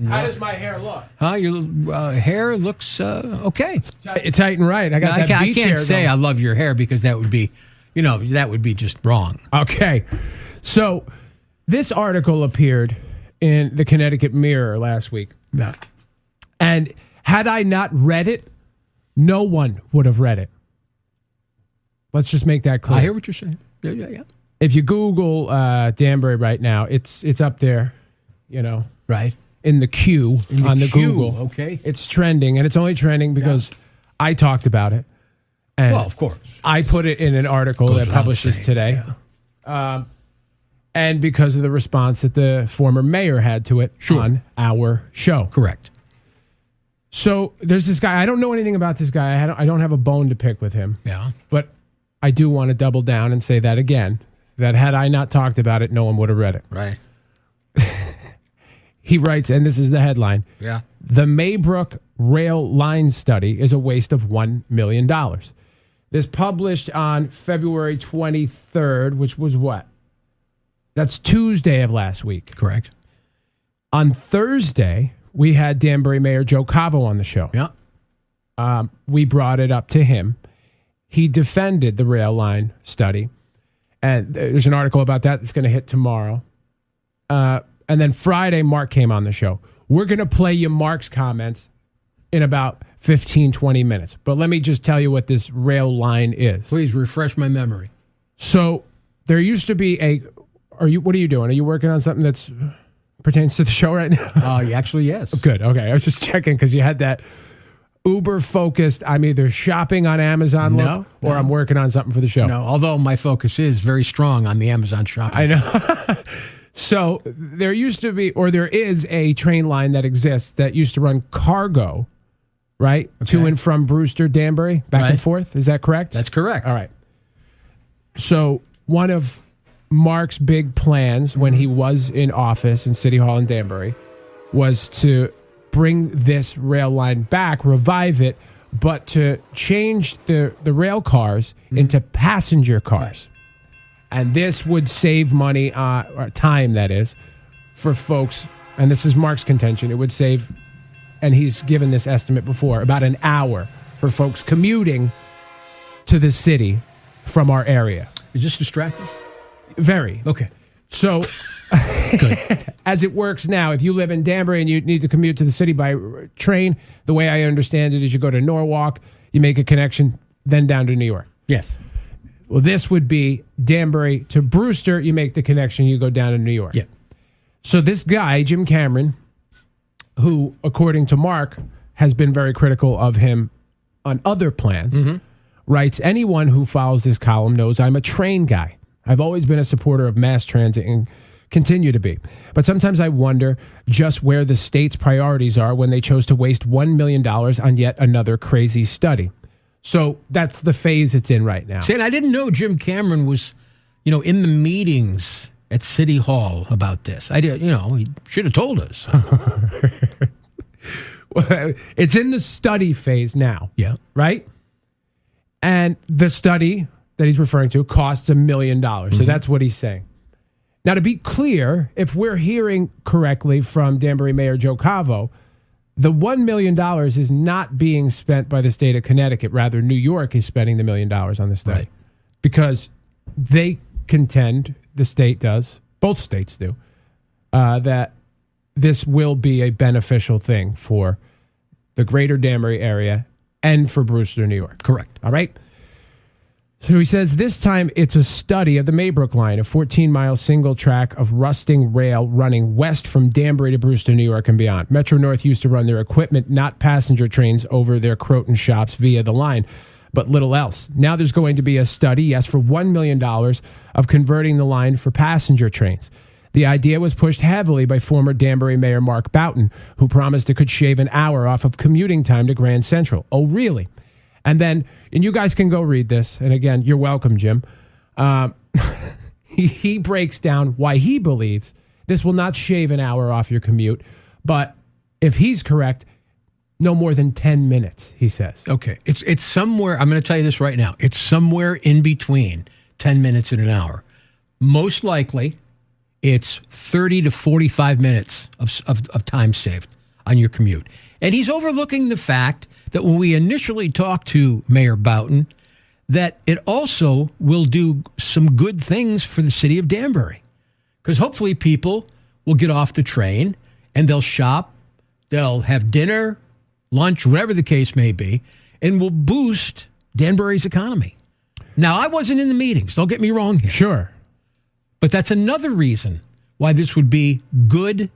No. How does my hair look? Your hair looks okay. It's tight and right. I got that I beach can't hair say going. I love your hair because that would be, that would be just wrong. Okay. So this article appeared in the Connecticut Mirror last week. Yeah. And had I not read it, no one would have read it. Let's just make that clear. I hear what you're saying. Yeah. If you Google Danbury right now, it's up there, Right. in the queue on the queue, Google. okay. It's trending, and it's only trending because I talked about it. And Well, of course. I put it in an article Goes that without publishes saying, today. And because of the response that the former mayor had to it on our show. Correct. So there's this guy. I don't know anything about this guy. I don't have a bone to pick with him. Yeah. But I do want to double down and say that again, that had I not talked about it, no one would have read it. Right. He writes, and this is the headline. Yeah. The Maybrook Rail Line Study is a waste of $1 million. This published on February 23rd, which was what? That's Tuesday of last week. Correct. On Thursday, we had Danbury Mayor Joe Cavo on the show. Yeah. We brought it up to him. He defended the rail line study. And there's an article about that that's going to hit tomorrow. And then Friday, Mark came on the show. We're going to play you Mark's comments in about 15, 20 minutes. But let me just tell you what this rail line is. Please refresh my memory. So there used to be what are you doing? Are you working on something that's pertains to the show right now? Actually, yes. Good. Okay. I was just checking because you had that uber focused. I'm either shopping on Amazon look or I'm working on something for the show. No, although my focus is very strong on the Amazon shopping. I know. So there used to be, or there is a train line that exists that used to run cargo, right? Okay. To and from Brewster, Danbury, back and forth. Is that correct? That's correct. All right. So one of Mark's big plans when he was in office in City Hall in Danbury was to bring this rail line back, revive it, but to change the rail cars into passenger cars. Right. And this would save money, or time, that is, for folks. And this is Mark's contention. It would save, and he's given this estimate before, about an hour for folks commuting to the city from our area. Is this distracting? Very. Okay. So, good. As it works now, if you live in Danbury and you need to commute to the city by train, the way I understand it is you go to Norwalk, you make a connection, then down to New York. Yes. Well, this would be Danbury to Brewster. You make the connection, you go down to New York. Yeah. So this guy, Jim Cameron, who, according to Mark, has been very critical of him on other plans, writes, anyone who follows this column knows I'm a train guy. I've always been a supporter of mass transit and continue to be. But sometimes I wonder just where the state's priorities are when they chose to waste $1 million on yet another crazy study. So that's the phase it's in right now. See, and I didn't know Jim Cameron was, in the meetings at City Hall about this. I did, he should have told us. Well, it's in the study phase now. Yeah. Right? And the study that he's referring to costs $1 million. So that's what he's saying. Now, to be clear, if we're hearing correctly from Danbury Mayor Joe Cavo, the $1 million is not being spent by the state of Connecticut. Rather, New York is spending the $1 million on this study. Right. Because they contend, the state does, both states do, that this will be a beneficial thing for the greater Danbury area and for Brewster, New York. Correct. All right? So he says this time it's a study of the Maybrook line, a 14-mile single track of rusting rail running west from Danbury to Brewster, New York and beyond. Metro North used to run their equipment, not passenger trains, over their Croton shops via the line, but little else. Now there's going to be a study, yes, for $1 million of converting the line for passenger trains. The idea was pushed heavily by former Danbury Mayor Mark Boughton, who promised it could shave an hour off of commuting time to Grand Central. Oh, really? And then, and you guys can go read this, and again, you're welcome, Jim. He breaks down why he believes this will not shave an hour off your commute, but if he's correct, no more than 10 minutes, he says. Okay. It's somewhere, I'm going to tell you this right now, it's somewhere in between 10 minutes and an hour. Most likely, it's 30 to 45 minutes of time saved on your commute. And he's overlooking the fact that when we initially talked to Mayor Boughton, that it also will do some good things for the city of Danbury. Because hopefully people will get off the train and they'll shop, they'll have dinner, lunch, whatever the case may be, and will boost Danbury's economy. Now, I wasn't in the meetings. Don't get me wrong here. Sure. But that's another reason why this would be good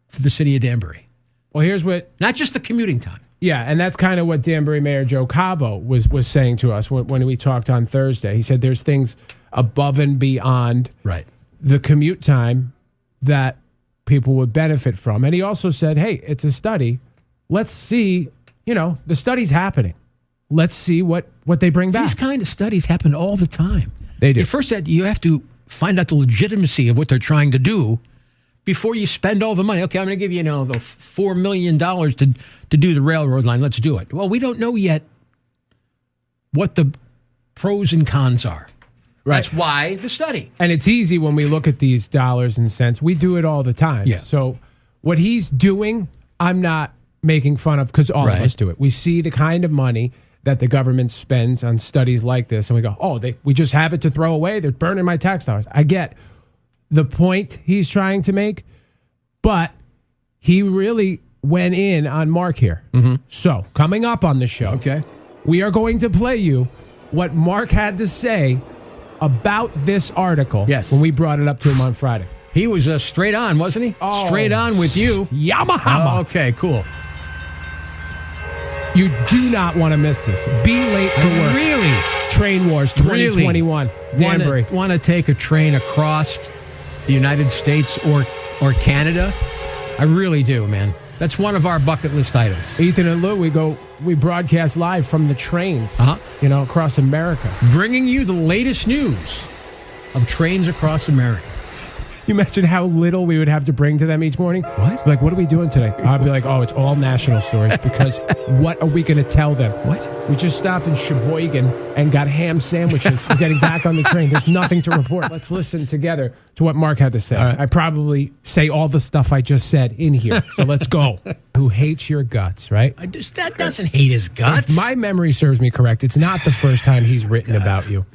for the city of Danbury. Well, here's what... Not just the commuting time. Yeah, and that's kind of what Danbury Mayor Joe Cavo was saying to us when we talked on Thursday. He said there's things above and beyond the commute time that people would benefit from. And he also said, hey, it's a study. Let's see, the study's happening. Let's see what they bring back. These kind of studies happen all the time. They do. First, you have to find out the legitimacy of what they're trying to do before you spend all the money. Okay, I'm going to give you, the $4 million to do the railroad line. Let's do it. Well, we don't know yet what the pros and cons are. Right. That's why the study. And it's easy when we look at these dollars and cents. We do it all the time. Yeah. So what he's doing, I'm not making fun of because all of us do it. We see the kind of money that the government spends on studies like this, and we go, we just have it to throw away. They're burning my tax dollars. I get the point he's trying to make, but he really went in on Mark here. Mm-hmm. So coming up on the show, we are going to play you what Mark had to say about this article when we brought it up to him on Friday. He was straight on, wasn't he? Straight on with you. Yamaha. Okay, cool. You do not want to miss this. Be late for work. Really? Train Wars 2021. Danbury. Want to take a train across the United States or Canada? I really do, man. That's one of our bucket list items. Ethan and Lou, we broadcast live from the trains, across America. Bringing you the latest news of trains across America. You imagine how little we would have to bring to them each morning? What? Like, what are we doing today? I'd be like, it's all national stories because what are we going to tell them? What? We just stopped in Sheboygan and got ham sandwiches getting back on the train. There's nothing to report. Let's listen together to what Mark had to say. I probably say all the stuff I just said in here. So let's go. Who hates your guts, right? That doesn't hate his guts. If my memory serves me correct, it's not the first time he's written about you.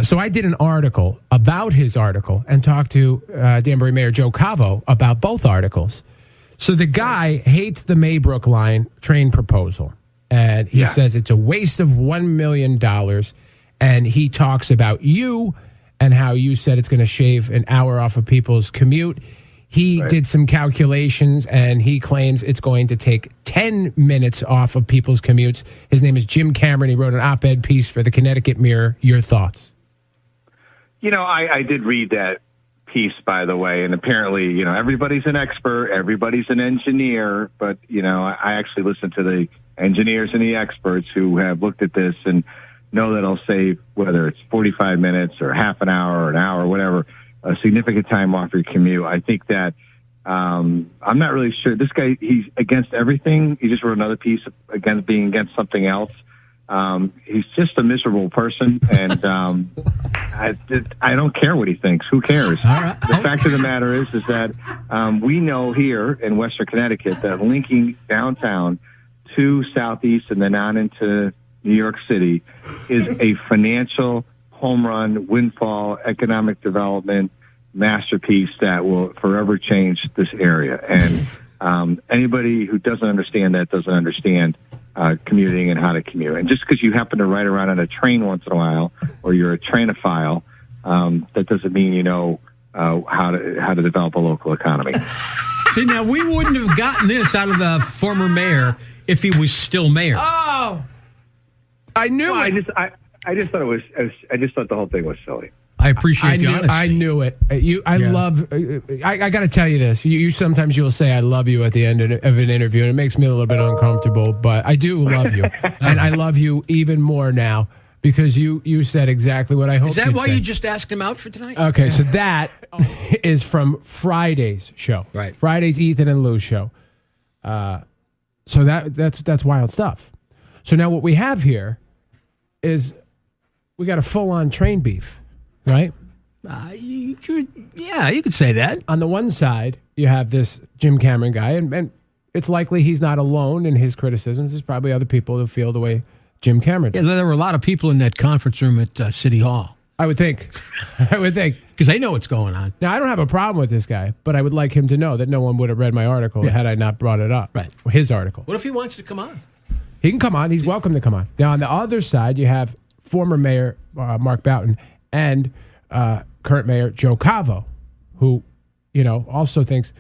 So I did an article about his article and talked to Danbury Mayor Joe Cavo about both articles. So the guy hates the Maybrook line train proposal. And he says it's a waste of $1 million. And he talks about you and how you said it's going to shave an hour off of people's commute. He did some calculations, and he claims it's going to take 10 minutes off of people's commutes. His name is Jim Cameron. He wrote an op-ed piece for the Connecticut Mirror. Your thoughts? I did read that piece, by the way, and apparently, everybody's an expert, everybody's an engineer, but, I actually listened to the engineers and the experts who have looked at this and know that it'll save, whether it's 45 minutes or half an hour or an hour, whatever, a significant time off your commute. I think that I'm not really sure. This guy, he's against everything. He just wrote another piece against being against something else. He's just a miserable person, and I don't care what he thinks. Who cares? The fact of the matter is that we know here in Western Connecticut that linking downtown to Southeast and then on into New York City is a financial home run, windfall, economic development masterpiece that will forever change this area. And anybody who doesn't understand that doesn't understand commuting and how to commute. And just because you happen to ride around on a train once in a while, or you're a trainophile, that doesn't mean you know how to develop a local economy. See, now we wouldn't have gotten this out of the former mayor if he was still mayor. Oh, I knew it. I just thought it was. I just thought the whole thing was silly. I appreciate the honesty. I knew it. Love. I got to tell you this. You sometimes you'll say I love you at the end of an interview, and it makes me a little bit uncomfortable. But I do love you, and I love you even more now because you said exactly what I hoped. Is that why say. You just asked him out for tonight? Okay, so that is from Friday's show. Right, Friday's Ethan and Lou show. So that's wild stuff. So now what we have here is we got a full-on train beef. Right? You could say that. On the one side, you have this Jim Cameron guy, and it's likely he's not alone in his criticisms. There's probably other people who feel the way Jim Cameron does. Yeah, there were a lot of people in that conference room at City Hall. I would think. Because they know what's going on. Now, I don't have a problem with this guy, but I would like him to know that no one would have read my article had I not brought it up. Right. His article. What if he wants to come on? He can come on. He's welcome to come on. Now, on the other side, you have former Mayor Mark Boughton and current Mayor Joe Cavo, who, also thinks,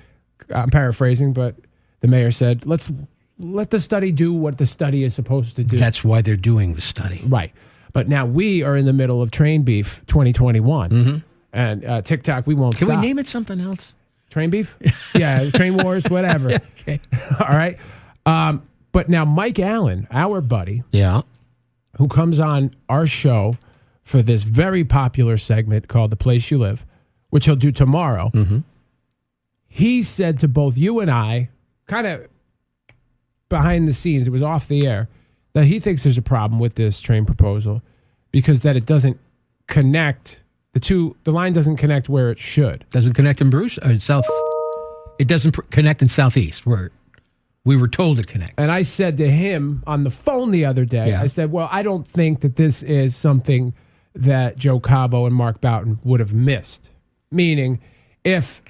I'm paraphrasing, but the mayor said, let's let the study do what the study is supposed to do. That's why they're doing the study. Right. But now we are in the middle of Train Beef 2021. Mm-hmm. And TikTok, we won't Can stop. we name it something else? Train Beef? Yeah, Train Wars, whatever. Okay. All right. But now Mike Allen, our buddy, Yeah. who comes on our show for this very popular segment called The Place You Live, which he'll do tomorrow, he said to both you and I, kind of behind the scenes, it was off the air, that he thinks there's a problem with this train proposal because that it doesn't connect, the line doesn't connect where it should. Doesn't connect in Bruce or South. It doesn't connect in Southeast where we were told it connects. And I said to him on the phone the other day, I said, well, I don't think that this is something that Joe Cavo and Mark Boughton would have missed. Meaning, if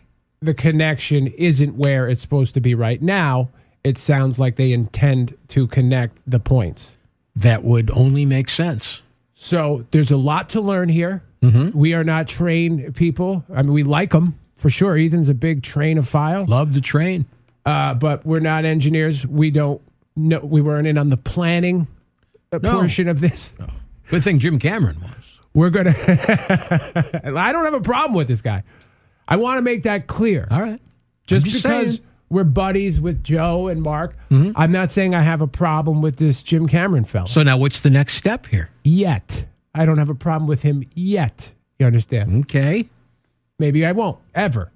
the connection isn't where it's supposed to be right now, it sounds like they intend to connect the points. That would only make sense. So there's a lot to learn here. Mm-hmm. We are not trained people. I mean, we like them for sure. Ethan's a big trainophile. Love the train. But we're not engineers. We don't know. We weren't in on the planning portion of this. No. Good thing Jim Cameron was. We're going to... I don't have a problem with this guy. I want to make that clear. All right. Just because we're buddies with Joe and Mark, I'm not saying I have a problem with this Jim Cameron fellow. So now what's the next step here? Yet. I don't have a problem with him yet. You understand? Okay. Maybe I won't, ever.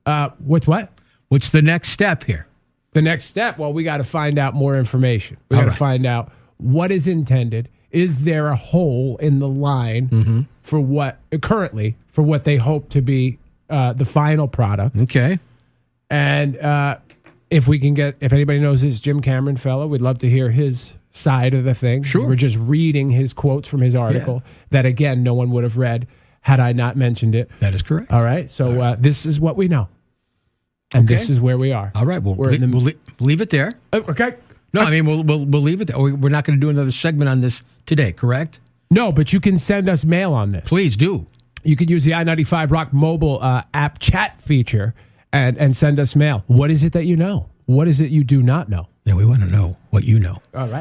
What? What's the next step here? The next step, well, we got to find out more information. We got to find out what is intended. Is there a hole in the line for what they hope to be the final product? Okay. And if anybody knows this Jim Cameron fellow, we'd love to hear his side of the thing. Sure. We're just reading his quotes from his article that, again, no one would have read had I not mentioned it. That is correct. All right. So this is what we know. And this is where we are. All right. Well, we'll leave it there. Okay. No, I mean, we'll leave it there. We're not going to do another segment on this today, correct? No, but you can send us mail on this. Please do. You could use the I-95 Rock mobile app chat feature and send us mail. What is it that you know? What is it you do not know? Yeah, we want to know what you know. All right.